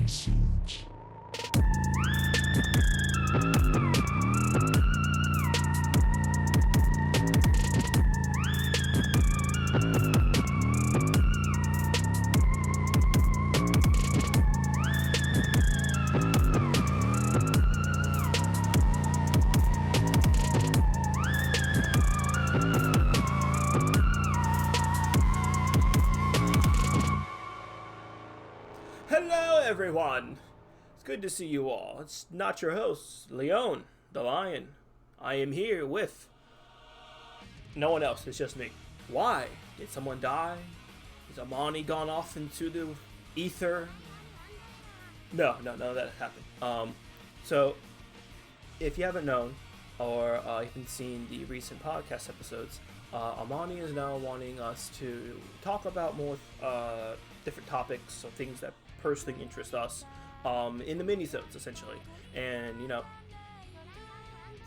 Minisodes. Hello, everyone! It's good to see you all. It's not your host, Leon, the Lion. I am here with no one else, it's just me. Why? Did someone die? Is Amani gone off into the ether? No, that happened. So, if you haven't known, or you haven't seen the recent podcast episodes, Amani is now wanting us to talk about more different topics, so things that personally interest us in the minisodes, essentially. And, you know,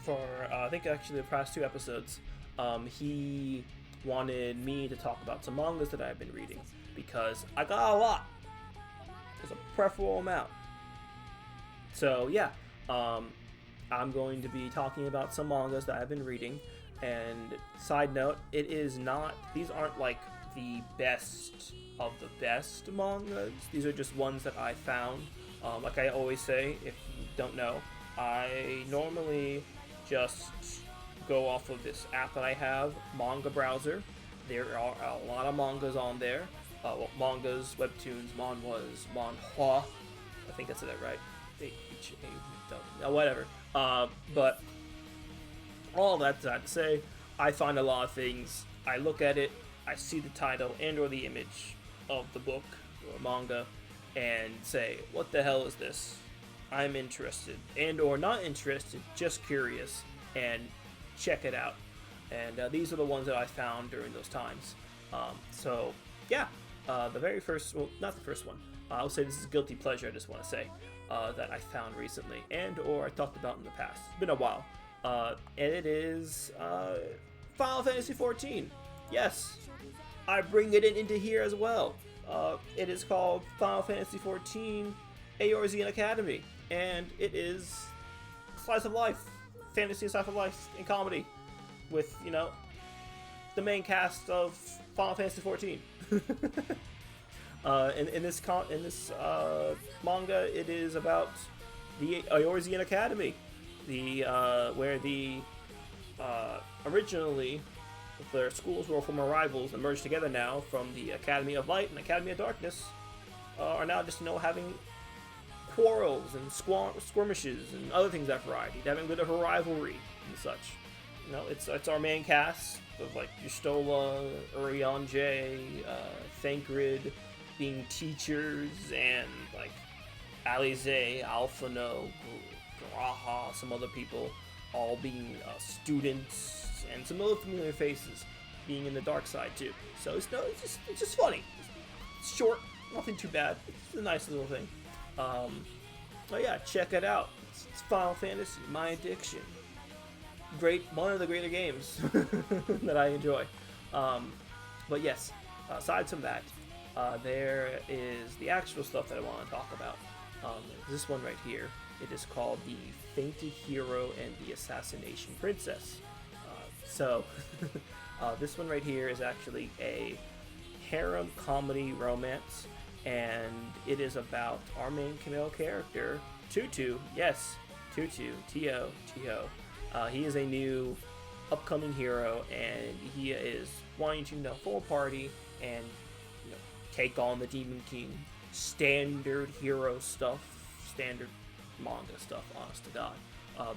for I think actually the past two episodes, he wanted me to talk about some mangas that I've been reading, because I got a lot. There's a preferable amount. So, yeah, I'm going to be talking about some mangas that I've been reading. And side note, these aren't like the best of the best mangas. These are just ones that I found. Like I always say, if you don't know, I normally just go off of this app that I have, Manga Browser. There are a lot of mangas on there. Mangas, webtoons, manhwas, manhwa. I think I said that right. Whatever. But all that to say, I find a lot of things. I look at it, I see the title and or the image of the book or manga and say, what the hell is this? I'm interested and or not interested, just curious, and check it out. And these are the ones that I found during those times. So yeah, the very first, well, not the first one, I'll say this is guilty pleasure, I just want to say, that I found recently and or I talked about in the past. It's been a while. And it is Final Fantasy XIV. Yes, I bring it into here as well. It is called Final Fantasy XIV Eorzea Academy, and it is slice of life, fantasy slice of life in comedy, with, you know, the main cast of Final Fantasy XIV. In this manga, it is about the Eorzea Academy, where the originally their schools were former rivals and merged together now from the Academy of Light and Academy of Darkness, are now just, you know, having quarrels and skirmishes and other things that variety, having a bit of a rivalry and such. You know, it's our main cast of like Yustola, Eorzea, Thancred being teachers, and like Alize, Alphino, Graha, some other people all being students, and some other familiar faces being in the dark side too. So it's just funny. It's short, nothing too bad. It's a nice little thing. But yeah, check it out. It's Final Fantasy, my addiction. One of the greater games that I enjoy. But yes, aside from that, there is the actual stuff that I want to talk about. This one right here. It is called The Fainted Hero and the Assassination Princess. So, this one right here is actually a harem comedy romance, and it is about our main male character, Tutu. Yes, Tutu, T-O. He is a new upcoming hero, and he is wanting to, you know, form a party and, you know, take on the Demon King. Standard hero stuff, standard manga stuff, honest to God.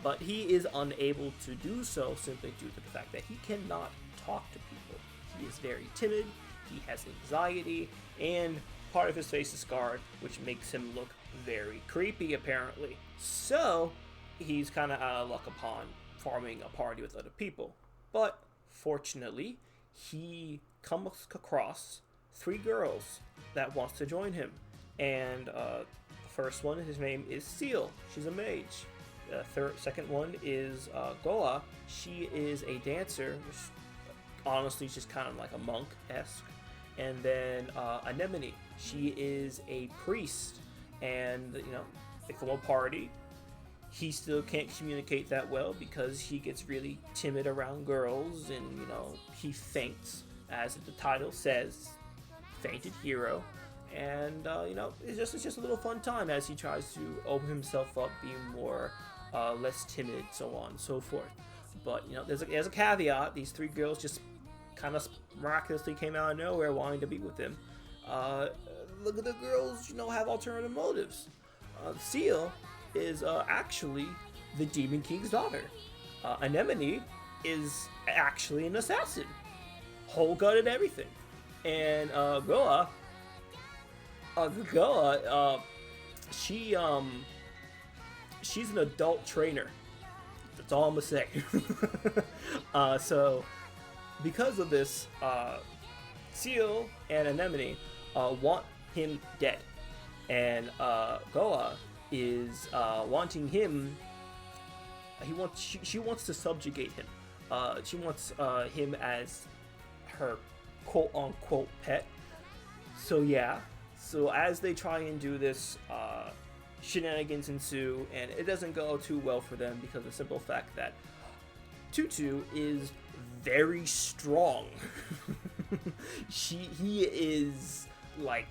But he is unable to do so simply due to the fact that he cannot talk to people. He is very timid, he has anxiety, and part of his face is scarred, which makes him look very creepy, apparently. So, he's kind of out of luck upon forming a party with other people. But, fortunately, he comes across 3 girls that wants to join him. And, the first one, his name is Seal. She's a mage. Second one is Goa. She is a dancer, which honestly she's kind of like a monk-esque. And then Anemone. She is a priest, and they form a party. He still can't communicate that well because he gets really timid around girls, and he faints, as the title says, fainted hero. And it's just a little fun time as he tries to open himself up, being more less timid, so on and so forth. But there's a caveat. These three girls just kind of miraculously came out of nowhere wanting to be with him. Look at the girls, have alternative motives. Seal is actually the Demon King's daughter. Anemone is actually an assassin, whole gut and everything. And Goa, she's an adult trainer. That's all I'm gonna say. So because of this, Seal and Anemone want him dead, and Goa is wanting him. She wants to subjugate him. She wants him as her quote unquote pet. So yeah. So as they try and do this, shenanigans ensue, and it doesn't go too well for them because of the simple fact that Tutu is very strong. He is like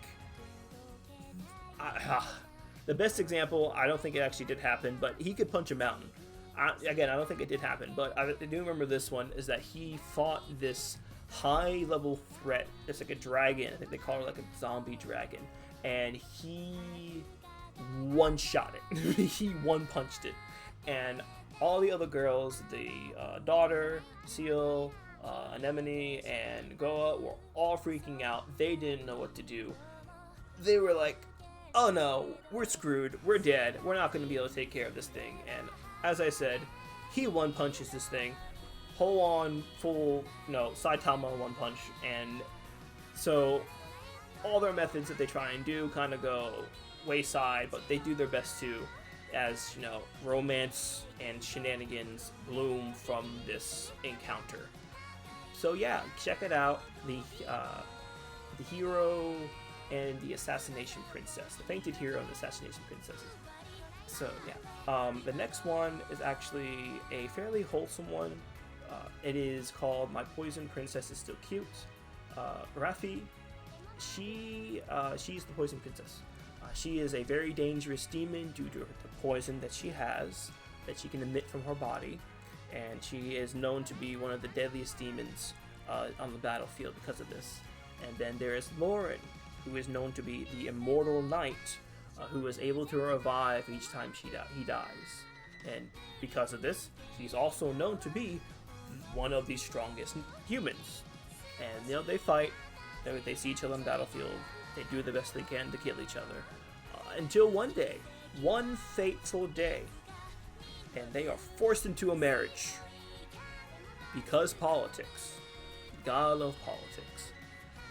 the best example. I don't think it actually did happen, but he could punch a mountain. I don't think it did happen, but I do remember this one is that he fought this high level threat. It's like a dragon. I think they call it like a zombie dragon, and he one shot it. He one punched it, and all the other girls, the daughter, Seal, Anemone, and Goa, were all freaking out. They didn't know what to do. They were like, oh no, we're screwed, we're dead, we're not going to be able to take care of this thing. And as I said, he one punches this thing, whole on, full, Saitama one punch. And so all their methods that they try and do kind of go wayside, but they do their best to, as romance and shenanigans bloom from this encounter. So yeah, check it out. The hero and the Assassination Princess, the Fainted Hero and the Assassination Princesses. So yeah, the next one is actually a fairly wholesome one. It is called My Poison Princess Is Still Cute. Rafi, she's the Poison Princess. She is a very dangerous demon due to the poison that she has, that she can emit from her body, and she is known to be one of the deadliest demons on the battlefield because of this. And then there is Lauren, who is known to be the immortal knight, who is able to revive each time he dies. And because of this, she's also known to be one of the strongest humans. And they fight, they see each other on the battlefield, they do the best they can to kill each other. Until one day, one fateful day, and they are forced into a marriage. Because politics. Gotta love politics.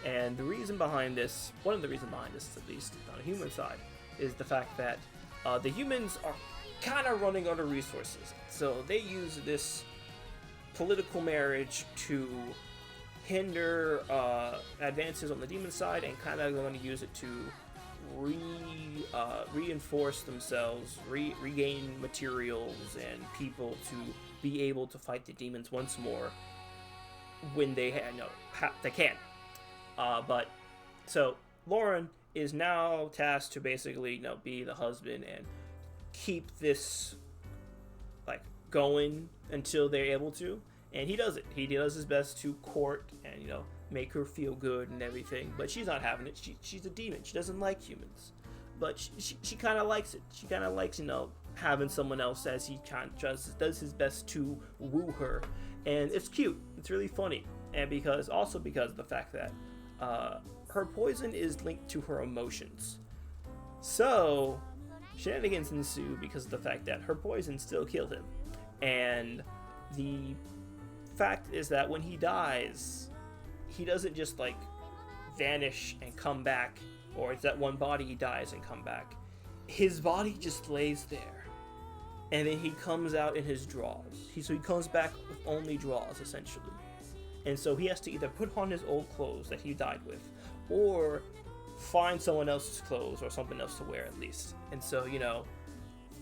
And the reason behind this, one of the reasons behind this, at least on a human side, is the fact that the humans are kind of running out of resources. So they use this political marriage to hinder advances on the demon side, and kind of going to use it to reinforce themselves, regain materials and people to be able to fight the demons once more when they can. But so Lauren is now tasked to basically be the husband and keep this going until they're able to, and he does it. He does his best to court and make her feel good and everything, but she's not having it. She's a demon. She doesn't like humans, but she kind of likes it. She kind of likes having someone else, as he kind of does his best to woo her, and it's cute. It's really funny, and because of the fact that her poison is linked to her emotions, so shenanigans ensue because of the fact that her poison still killed him. And the fact is that when he dies, he doesn't just vanish and come back, or it's that one body he dies and come back. His body just lays there, and then he comes out in his drawers. So he comes back with only drawers, essentially. And so he has to either put on his old clothes that he died with, or find someone else's clothes or something else to wear at least. And so, you know,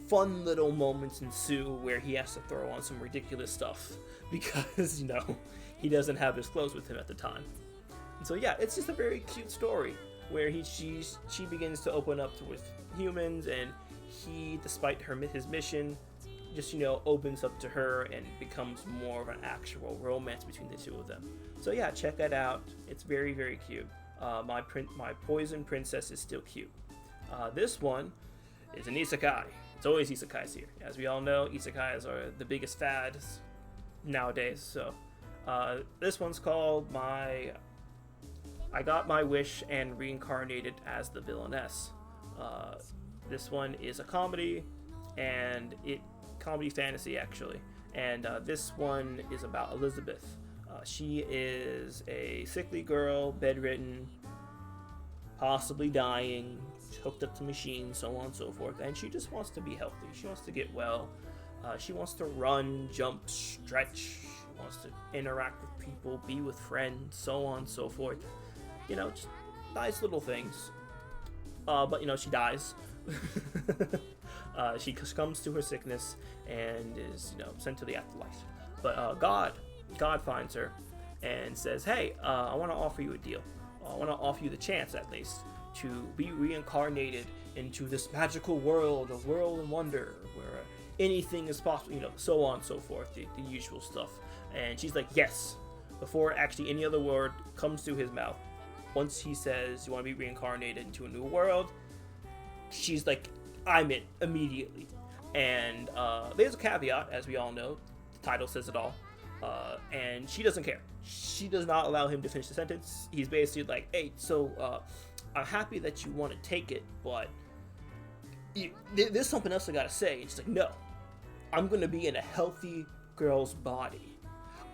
fun little moments ensue where he has to throw on some ridiculous stuff because, you know, he doesn't have his clothes with him at the time. And so yeah, it's just a very cute story where she begins to open up to with humans, and he, despite his mission, just, you know, opens up to her and becomes more of an actual romance between the two of them. So yeah, check that out. It's very, very cute. My poison princess is still cute. This one is an isekai. It's always isekais here. As we all know, isekais are the biggest fads nowadays. So this one's called I Got My Wish and Reincarnated as the Villainess. This one is a comedy, and comedy fantasy actually. And this one is about Elizabeth. She is a sickly girl, bedridden, possibly dying, hooked up to machines, so on and so forth, and she just wants to be healthy. She wants to get well. She wants to run, jump, stretch. She wants to interact with people, be with friends, so on and so forth. You know, just nice little things. But, you know, she dies. She succumbs to her sickness and is, you know, sent to the afterlife. But God finds her and says, hey, I want to offer you a deal. I want to offer you the chance, at least, to be reincarnated into this magical world of world and wonder where anything is possible, you know, so on and so forth, the usual stuff. And she's like, yes, before actually any other word comes to his mouth. Once he says you want to be reincarnated into a new world, she's like, I'm in immediately. And there's a caveat, as we all know. The title says it all. And she doesn't care. She does not allow him to finish the sentence. He's basically like, hey, so I'm happy that you want to take it, but there's something else I gotta say. And she's like, no, I'm gonna be in a healthy girl's body.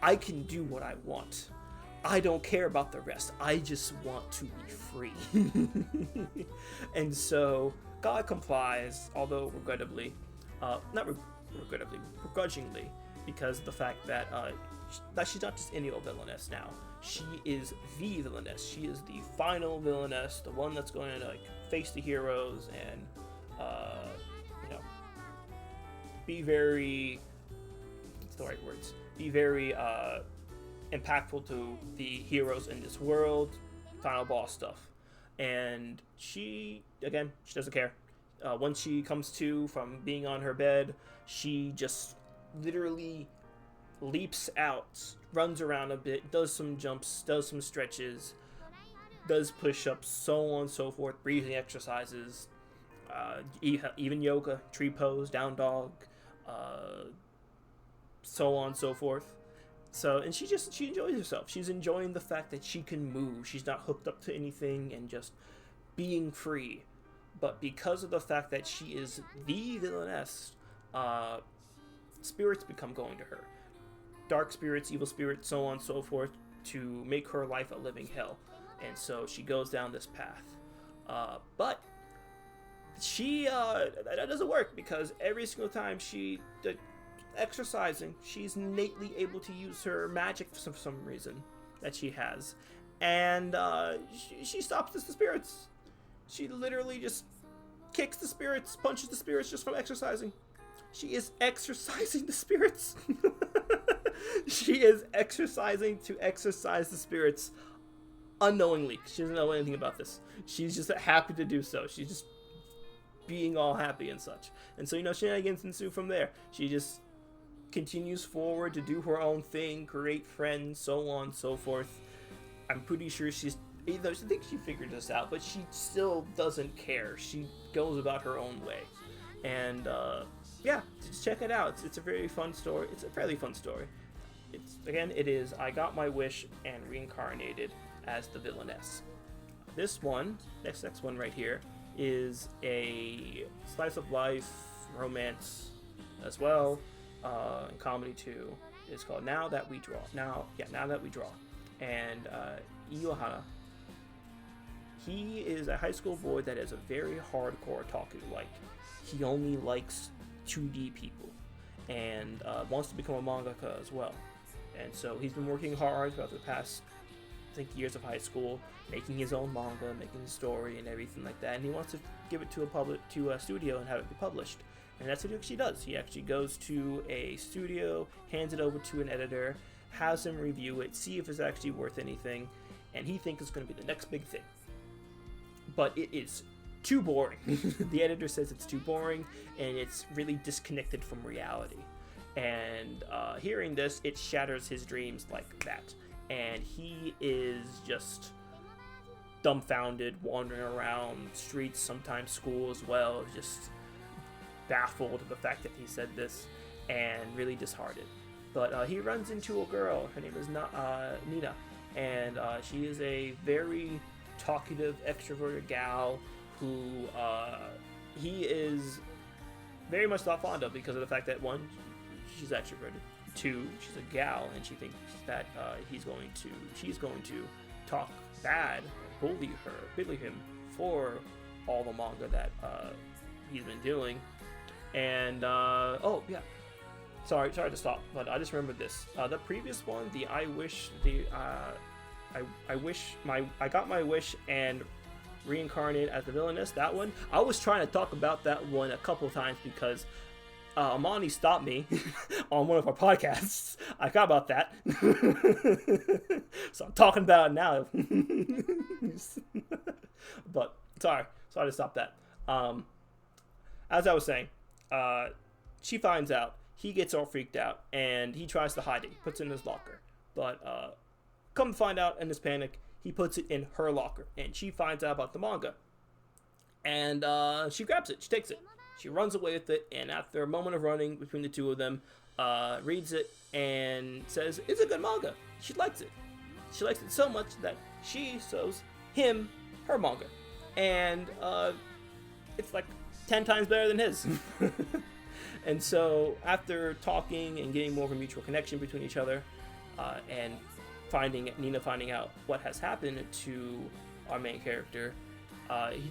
I can do what I want. I don't care about the rest. I just want to be free. And so God complies, although regrettably, begrudgingly, because of the fact that she's not just any old villainess now. She is the villainess. She is the final villainess, the one that's going to like face the heroes and you know, be very, what's the right words? Be very impactful to the heroes in this world, final boss stuff. And she doesn't care. Once she comes to from being on her bed, she just literally leaps out, runs around a bit, does some jumps, does some stretches, does push-ups, so on and so forth, breathing exercises, even yoga, tree pose, down dog, so on and so forth. So, and she enjoys herself. She's enjoying the fact that she can move. She's not hooked up to anything and just being free. But because of the fact that she is the villainess, spirits become going to her. Dark spirits, evil spirits, so on and so forth, to make her life a living hell. And so she goes down this path. But she, that doesn't work, because every single time exercising, she's innately able to use her magic for some reason that she has. And she stops the spirits. She literally just kicks the spirits, punches the spirits just from exercising. She is exercising the spirits. She is exercising to exercise the spirits unknowingly. She doesn't know anything about this. She's just happy to do so. She's just being all happy and such. And so, you know, shenanigans ensue from there. She just continues forward to do her own thing, create friends, so on and so forth. I'm pretty sure I think she figured this out, but she still doesn't care. She goes about her own way. And yeah, just check it out. It's a very fun story. It's a fairly fun story. It is I Got My Wish and Reincarnated as the Villainess. This one, next one right here, is a slice of life romance as well, and comedy too. It's called Now That We Draw. Now That We Draw. And Eorzea, he is a high school boy that is a very hardcore talker. Like, he only likes 2D people, and wants to become a mangaka as well. And so he's been working hard throughout the past think years of high school, making his own manga, making his story and everything like that, and he wants to give it to a studio and have it be published. And that's what he actually does. He actually goes to a studio, hands it over to an editor, has him review it, see if it's actually worth anything, and he thinks it's going to be the next big thing. But it is too boring. The editor says it's too boring, and it's really disconnected from reality. And hearing this, it shatters his dreams like that. And he is just dumbfounded, wandering around streets, sometimes school as well, just baffled at the fact that he said this, and really disheartened. But he runs into a girl. Her name is Nina, and she is a very talkative, extroverted gal who he is very much not fond of because of the fact that, one, she's extroverted, two, she's a gal, and she thinks that she's going to talk bad, bully him for all the manga that he's been doing. And oh yeah, sorry to stop, but I just remembered this. The previous one, the I got my wish and reincarnated as the villainess. That one, I was trying to talk about that one a couple of times because Amani stopped me on one of our podcasts. I forgot about that. So I'm talking about it now. But sorry to stop that. As I was saying, she finds out, he gets all freaked out, and he tries to hide it. He puts it in his locker. But come to find out, in his panic, he puts it in her locker, and she finds out about the manga. And she grabs it, she takes it. She runs away with it, and after a moment of running between the two of them, reads it and says, it's a good manga. She likes it. She likes it so much that she shows him her manga. And it's like 10 times better than his. And so after talking and getting more of a mutual connection between each other, and Nina finding out what has happened to our main character,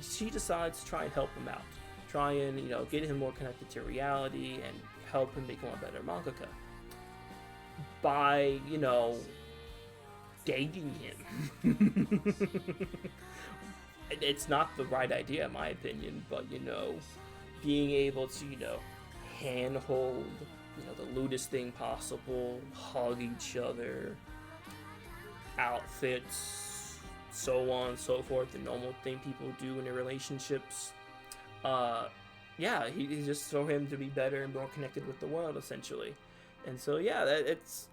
she decides to try and help him out. Try and, get him more connected to reality and help him become a better mangaka. By, dating him. It's not the right idea, in my opinion, but, being able to, handhold, the lewdest thing possible, hug each other, outfits, so on and so forth, the normal thing people do in their relationships. He just for him to be better and more connected with the world, essentially. And so, yeah, it's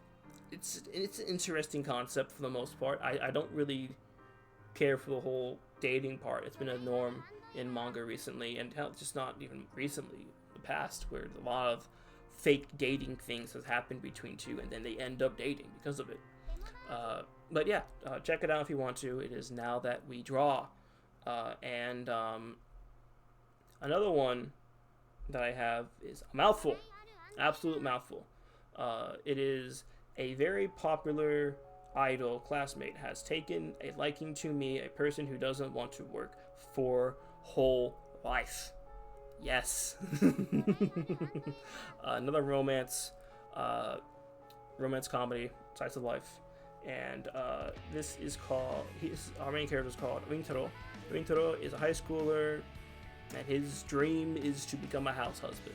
an interesting concept for the most part. I don't really care for the whole dating part. It's been a norm in manga recently, and just not even recently, the past, where a lot of fake dating things has happened between two, and then they end up dating because of it. But yeah, check it out if you want to. It is Now That We Draw. And another one that I have is a mouthful. Absolute mouthful. It is a very popular idol. Classmate has taken a liking to me, a person who doesn't want to work for whole life. Yes. Another romance comedy, slice of life. And this is called, our main character is called Rintaro. Rintaro is a high schooler, and his dream is to become a house husband.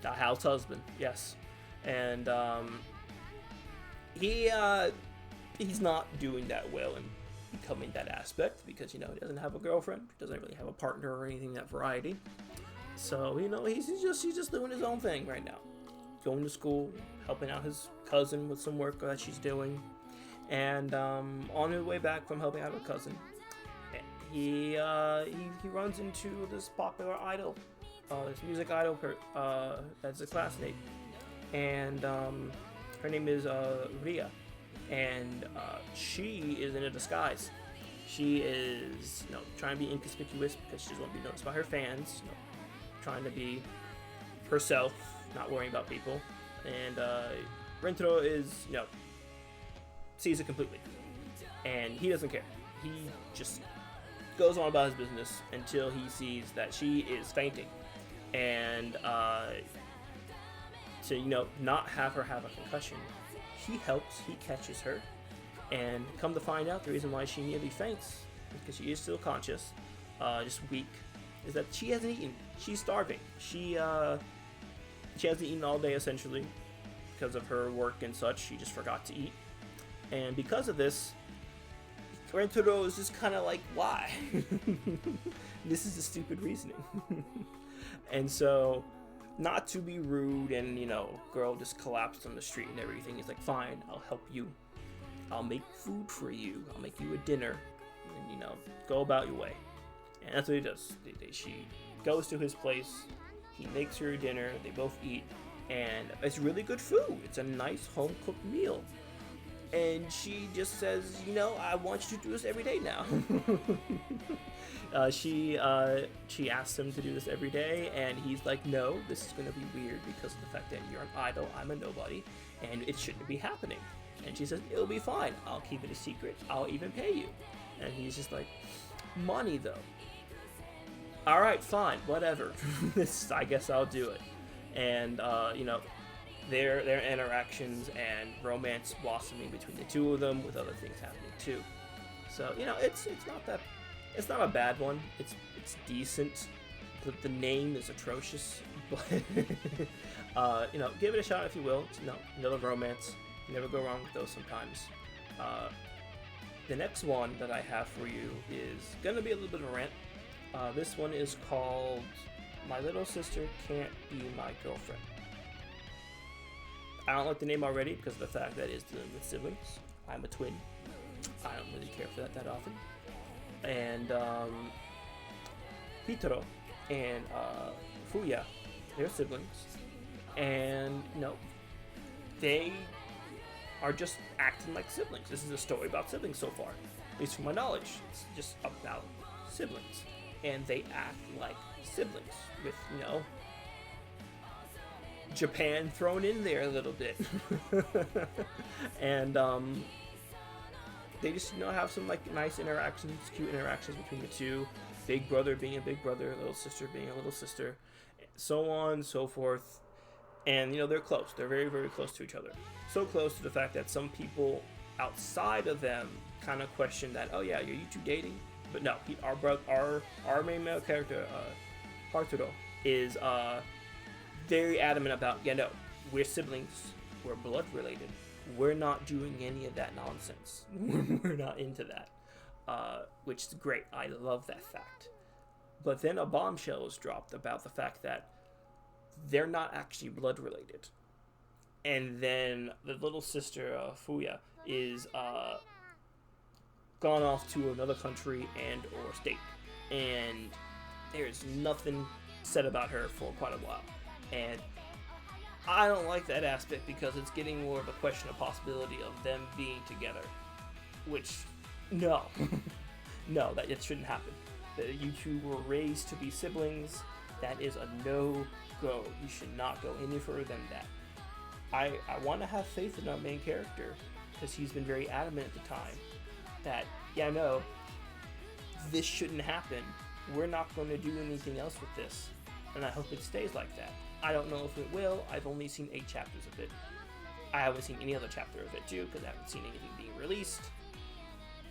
A house husband, yes. And he's not doing that well in becoming that aspect because, he doesn't have a girlfriend, doesn't really have a partner or anything that variety. So, he's just doing his own thing right now. Going to school, helping out his cousin with some work that she's doing. And on his way back from helping out her cousin, he runs into this popular idol, this music idol that's a classmate. And her name is Ria. And she is in a disguise. She is, trying to be inconspicuous because she doesn't want to be noticed by her fans. Trying to be herself, not worrying about people. And Rintaro is, sees it completely. And he doesn't care. He just goes on about his business until he sees that she is fainting. And to, not have her have a concussion, he helps, he catches her, And come to find out, the reason why she nearly faints, because she is still conscious, just weak, is that she hasn't eaten. She's starving. She hasn't eaten all day, essentially, because of her work and such. She just forgot to eat. And because of this, Rentaro is just kind of like, why? This is a stupid reasoning. And so, not to be rude, and girl just collapsed on the street and everything. He's like, fine, I'll help you. I'll make food for you. I'll make you a dinner. And, go about your way. And that's what he does. She goes to his place. He makes her a dinner. They both eat. And it's really good food. It's a nice home-cooked meal. And she just says, I want you to do this every day now. She asks him to do this every day, and he's like, no, this is going to be weird because of the fact that you're an idol, I'm a nobody, and it shouldn't be happening. And she says, it'll be fine. I'll keep it a secret. I'll even pay you. And he's just like, money, though. All right, fine, whatever. I guess I'll do it. And, their interactions and romance blossoming between the two of them, with other things happening too. So it's not a bad one. It's decent. The name is atrocious, but give it a shot if you will. It's another romance. You never go wrong with those sometimes. The next one that I have for you is gonna be a little bit of a rant. This one is called "My Little Sister Can't Be My Girlfriend." I don't like the name already because of the fact that it's dealing with siblings. I'm a twin. I don't really care for that often. And Hitaro and Fuya, they're siblings. And, they are just acting like siblings. This is a story about siblings so far. At least from my knowledge. It's just about siblings. And they act like siblings with, Japan thrown in there a little bit. And they just have some nice interactions, cute interactions between the two. Big brother being a big brother, little sister being a little sister, so on and so forth. And they're close. They're very, very close to each other. So close to the fact that some people outside of them kind of question that, oh yeah, are you two dating? But no, our main male character, Arturo, is very adamant about, we're siblings, we're blood related, we're not doing any of that nonsense. We're not into that, which is great. I love that fact. But then a bombshell is dropped about the fact that they're not actually blood related. And then the little sister, Fuya, is gone off to another country and or state. And there's nothing said about her for quite a while. And I don't like that aspect because it's getting more of a question of possibility of them being together. Which, no. No, that it shouldn't happen. You two were raised to be siblings. That is a no-go. You should not go any further than that. I want to have faith in our main character because he's been very adamant at the time that, no, this shouldn't happen. We're not going to do anything else with this. And I hope it stays like that. I don't know if it will. I've only seen 8 chapters of it. I haven't seen any other chapter of it too because I haven't seen anything being released.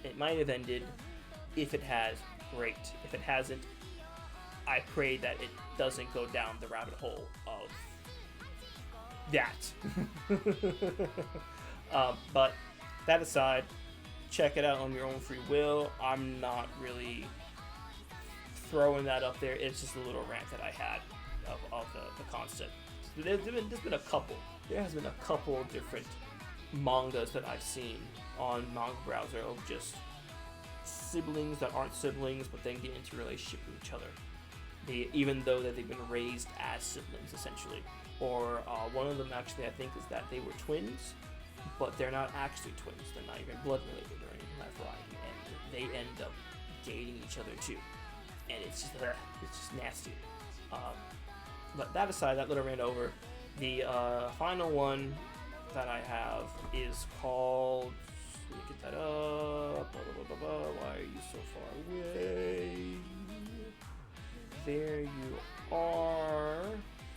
It might have ended. If it has, great. If it hasn't, I pray that it doesn't go down the rabbit hole of that. But that aside, check it out on your own free will. I'm not really throwing that up there. It's just a little rant that I had of the concept. So there's been a couple. There has been a couple of different mangas that I've seen on Manga Browser of just siblings that aren't siblings, but then get into a relationship with each other. Even though that they've been raised as siblings, essentially. Or one of them actually, I think, is that they were twins, but they're not actually twins. They're not even blood related or anything of that variety, and they end up dating each other too. And it's just nasty. But that aside, that little rant over. The final one that I have is called. Let me get that up. Why are you so far away? There you are.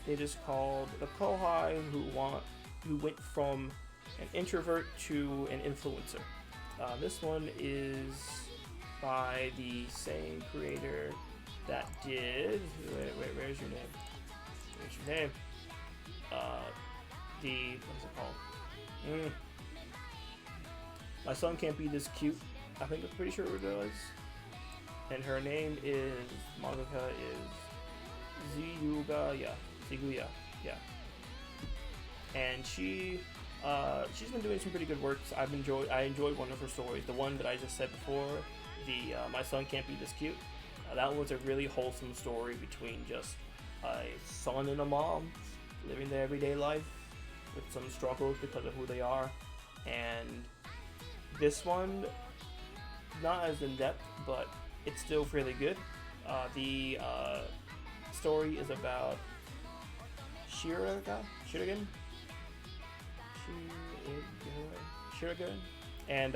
It is called the Kouhai who went from an introvert to an influencer. This one is by the same creator that did. Where's your name? Where's your name? What is it called? My son can't be this cute. I think I'm pretty sure what it was. And her name is mangaka is Ziguya. Yeah. And she's been doing some pretty good works. I enjoyed one of her stories, the one that I just said before, the My Son Can't Be This Cute. That was a really wholesome story between just a son and a mom living their everyday life with some struggles because of who they are. And this one, not as in depth, but it's still really good. The story is about Shiragan, and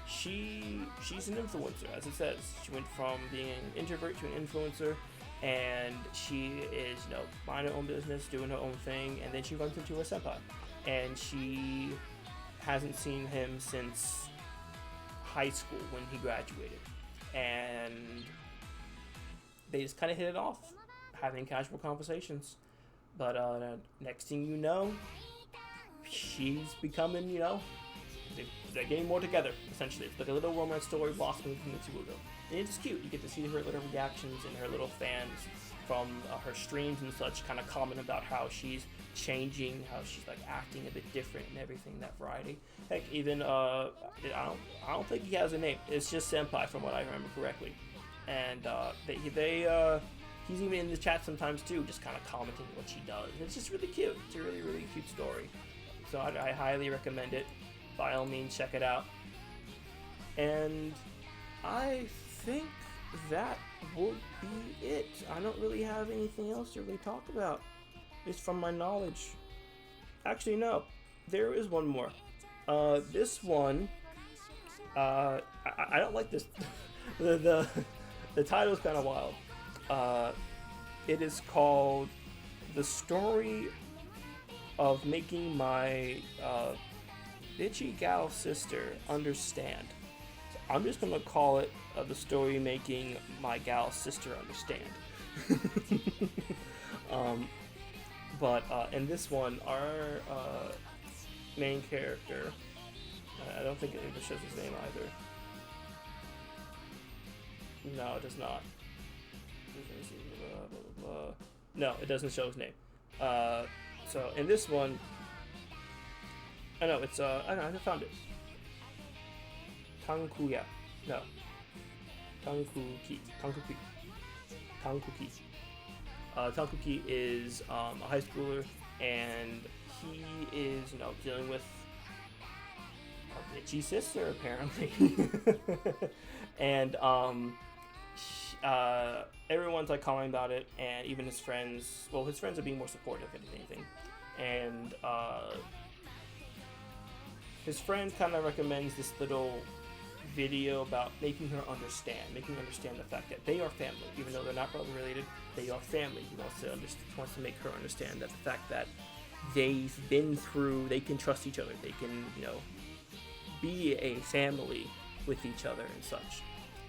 she's an influencer, as it says. She went from being an introvert to an influencer, and she is, minding her own business, doing her own thing, and then she runs into a senpai, and she hasn't seen him since high school when he graduated, and they just kind of hit it off, having casual conversations. But next thing you know, she's becoming, they're getting more together, essentially. It's like a little romance story blossoming from the two of them. And it's cute. You get to see her little reactions and her little fans from her streams and such kind of comment about how she's changing, how she's like acting a bit different and everything, that variety. Heck, even, I don't think he has a name. It's just Senpai from what I remember correctly. And he's even in the chat sometimes too, just kind of commenting what she does. And it's just really cute. It's a really, really cute story. So I highly recommend it. By all means, check it out. And I think that would be it. I don't really have anything else to really talk about. It's from my knowledge. Actually, no. There is one more. This one, I don't like this. the title is kind of wild. It is called The Story of Making My Bitchy Gal Sister Understand. So I'm just going to call it The Story Making My Gal Sister Understand. But in this one, our main character, I don't think it even shows his name either. No, it does not. No, it doesn't show his name. So in this one, I know it's I found it. Tankuya. No. Tankuki. Tankuki is a high schooler, and he is, dealing with a bitchy sister apparently. And everyone's like calling about it, and even his friends. Well, his friends are being more supportive than anything, and his friend kind of recommends this little video about making her understand the fact that they are family, even though they're not brother related. They are family. He wants to make her understand that the fact that they've been through, they can trust each other. They can, be a family with each other and such.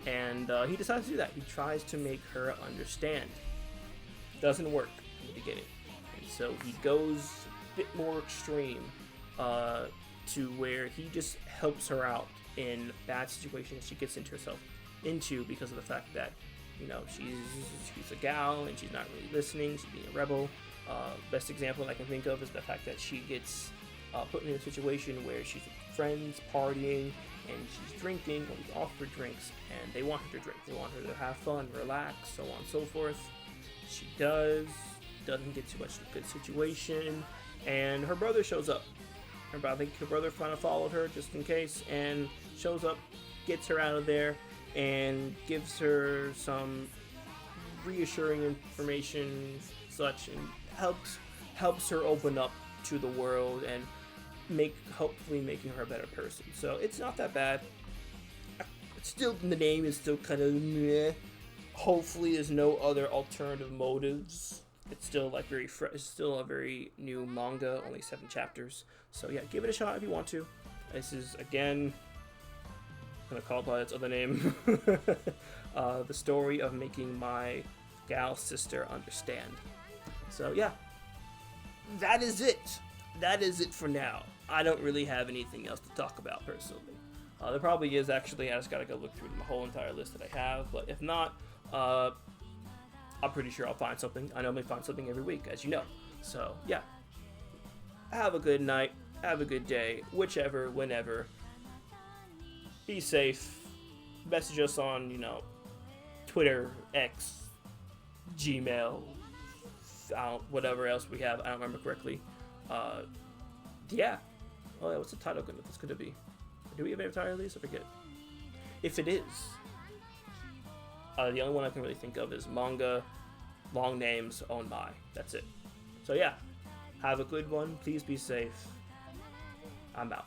And he decides to do that. He tries to make her understand. Doesn't work in the beginning. And so he goes a bit more extreme to where he just helps her out in bad situations she gets into herself into because of the fact that, she's a gal and she's not really listening. She's being a rebel. Best example I can think of is the fact that she gets put in a situation where she's with friends partying, and she's drinking, or he's offered drinks, and they want her to drink. They want her to have fun, relax, so on and so forth. She doesn't get too much of a good situation, and her brother shows up. I think her brother kind of followed her just in case, and shows up, gets her out of there, and gives her some reassuring information, such, and helps her open up to the world and hopefully making her a better person. So it's not that bad. It's still, the name is still kind of meh. Hopefully there's no other alternative motives. It's still like very fresh. It's still a very new manga, only 7 chapters. So yeah, give it a shot if you want to. This is, again, gonna call it by its other name. The story of making my gal sister understand. So yeah, that is it. That is it for now. I don't really have anything else to talk about personally. There probably is actually. I just gotta go look through the whole entire list that I have. But if not, I'm pretty sure I'll find something. I normally find something every week, as you know. So yeah. Have a good night. Have a good day. Whichever, whenever. Be safe. Message us on, Twitter, X, Gmail, whatever else we have. I don't remember correctly. Yeah. Oh, yeah, what's the title going to be? Do we have a title of these? I forget. If it is, the only one I can really think of is manga, long names, own my. That's it. So yeah, have a good one. Please be safe. I'm out.